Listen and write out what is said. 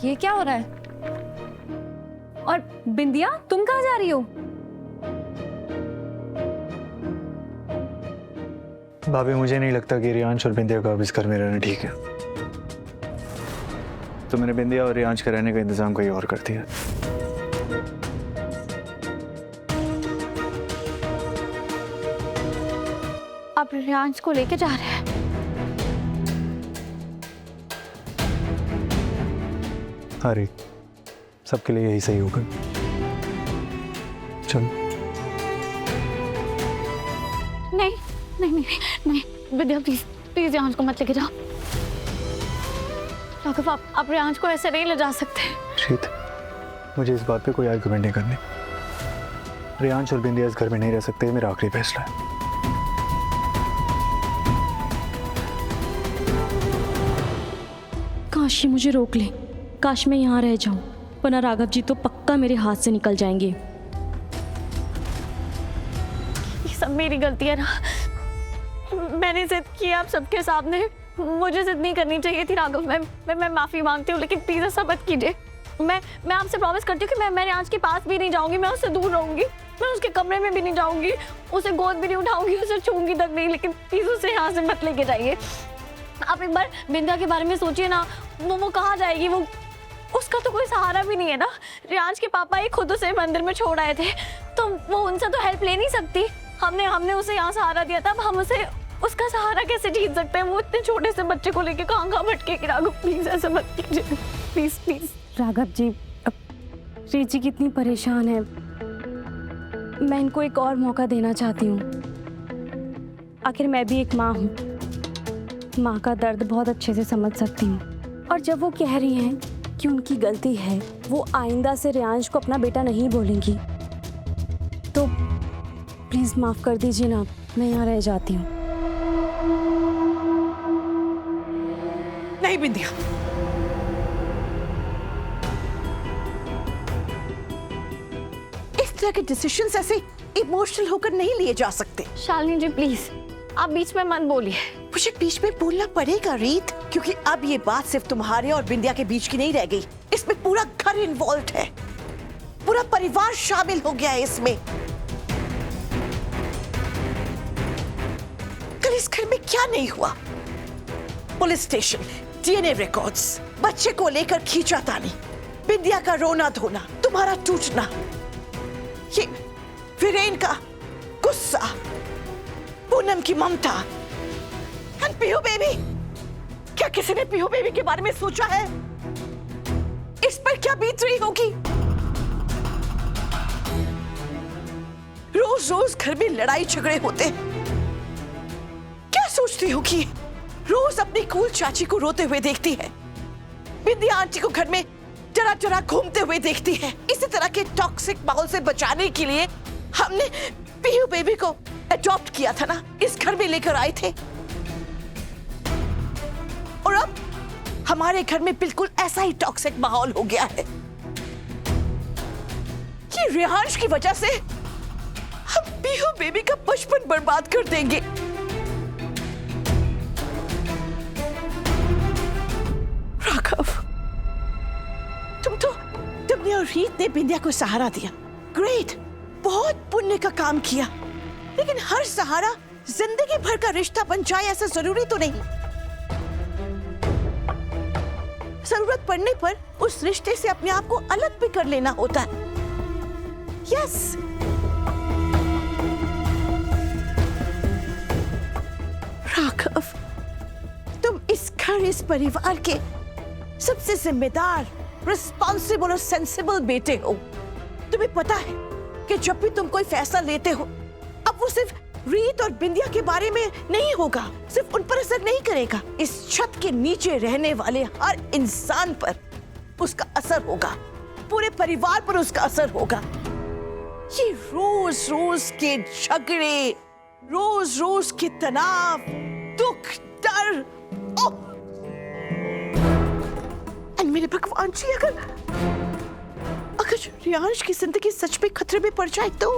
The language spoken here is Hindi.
ये क्या हो रहा है? और बिंदिया, तुम कहाँ जा रही हो? भाभी, मुझे नहीं लगता कि रियांश और बिंदिया का अब इस घर में रहना ठीक है, तो मैंने बिंदिया और रियांश के रहने का इंतजाम कोई और कर दिया। आप रियांश को लेके जा रहे हैं? अरे, सबके लिए यही सही होगा। चलो। नहीं नहीं नहीं नहीं, विद्या प्लीज प्लीज रियांश को मत लेके जाओ। राघव, आप रियांश को ऐसे नहीं ले जा सकते। शीत, मुझे इस बात पे कोई आर्गुमेंट नहीं करनी। रियांश और बिंदिया इस घर में नहीं रह सकते, मेरा आखिरी फैसला है। काश ये मुझे रोक ले, काश मैं यहाँ रह जाऊं, वरना राघव जी तो पक्का मेरे हाथ से निकल जाएंगे। ये सब मेरी गलती है ना, मैंने जिद की आप सबके सामने। मुझे जिद नहीं करनी चाहिए थी राघव। मैं माफी मांगती हूँ, लेकिन प्लीज ऐसा मत कीजिए। मैं आपसे प्रॉमिस करती हूँ कि मैं रियांश के पास भी नहीं जाऊंगी, मैं उससे दूर रहूंगी, मैं उसके कमरे में भी नहीं जाऊंगी, उसे गोद भी नहीं उठाऊंगी, उसे छूंगी तक नहीं, लेकिन प्लीज उसे यहाँ से मत लेके जाइए। आप एक बार बिंदिया के बारे में सोचिए ना, वो कहाँ जाएगी? वो उसका तो कोई सहारा भी नहीं है ना। रियांश के पापा ही खुद उसे मंदिर में छोड़ आए थे, तो वो उनसे तो हेल्प ले नहीं सकती। हमने उसे यहाँ सहारा दिया था, अब हम उसे उसका सहारा कैसे छीन सकते हैं? वो इतने छोटे से बच्चे को लेके कहाँ भटकेगी। राघव प्लीज ऐसा मत कीजिए, प्लीज प्लीज। राघव जी, अब रीत जी कितनी परेशान है, मैं इनको एक और मौका देना चाहती हूँ। आखिर मैं भी एक माँ हूँ, माँ का दर्द बहुत अच्छे से समझ सकती हूँ। और जब वो कह रही हैं कि उनकी गलती है, वो आइंदा से रियांश को अपना बेटा नहीं बोलेंगी, तो प्लीज माफ कर दीजिए ना, मैं यहाँ रह जाती हूँ। नहीं बिंदिया, इस तरह के डिसीजंस ऐसे इमोशनल होकर नहीं लिए जा सकते। शालिनी जी प्लीज, आप बीच में मत बोलिए। मुझे बीच में बोलना पड़ेगा रीत, क्योंकि अब ये बात सिर्फ तुम्हारे और बिंदिया के बीच की नहीं रह गई, इसमें पूरा घर इन्वॉल्व है, पूरा परिवार शामिल हो गया है इसमें। कल इस घर में क्या नहीं हुआ? पुलिस स्टेशन, डीएनए रिकॉर्ड्स, बच्चे को लेकर खींचातानी, बिंदिया का रोना धोना, तुम्हारा टूटना, ये वीरेन का गुस्सा, पूनम की ममता, एंड पीहू बेबी। क्या किसी ने पीहू बेबी के बारे में सोचा है? इस पर क्या बीत रही होगी? रोज रोज घर में लड़ाई झगड़े होते हैं, क्या सोचती होगी? रोज अपनी कूल चाची को रोते हुए देखती है, बिंदिया आंटी को घर में डरा डरा घूमते हुए देखती है। इसी तरह के टॉक्सिक माहौल से बचाने के लिए हमने पीहू बेबी को अडॉप्ट किया था ना, इस घर में लेकर आए थे। और अब हमारे घर में बिल्कुल ऐसा ही टॉक्सिक माहौल हो गया है। ये रियांश की वजह से हम पीहू बेबी का बचपन बर्बाद कर देंगे। राघव, तुमने और रीत ने बिंदिया को सहारा दिया, ग्रेट, बहुत पुण्य का काम किया, लेकिन हर सहारा जिंदगी भर का रिश्ता बन जाए ऐसा जरूरी तो नहीं। जरूरत पड़ने पर उस रिश्ते से अपने आप को अलग भी कर लेना होता है। यस, राघव, तुम इस घर, इस परिवार के सबसे जिम्मेदार, रिस्पॉन्सिबल और सेंसिबल बेटे हो। तुम्हें पता है कि जब भी तुम कोई फैसला लेते हो, अब वो सिर्फ रीत और बिंदिया के बारे में नहीं होगा, सिर्फ उन पर असर नहीं करेगा, इस छत के नीचे रहने वाले हर इंसान पर उसका असर होगा, पूरे परिवार पर उसका असर होगा। ये रोज रोज के झगड़े, रोज रोज के तनाव, दुख, डर, मेरे भगवान जी, अगर रियांश की जिंदगी सच में खतरे में पड़ जाए तो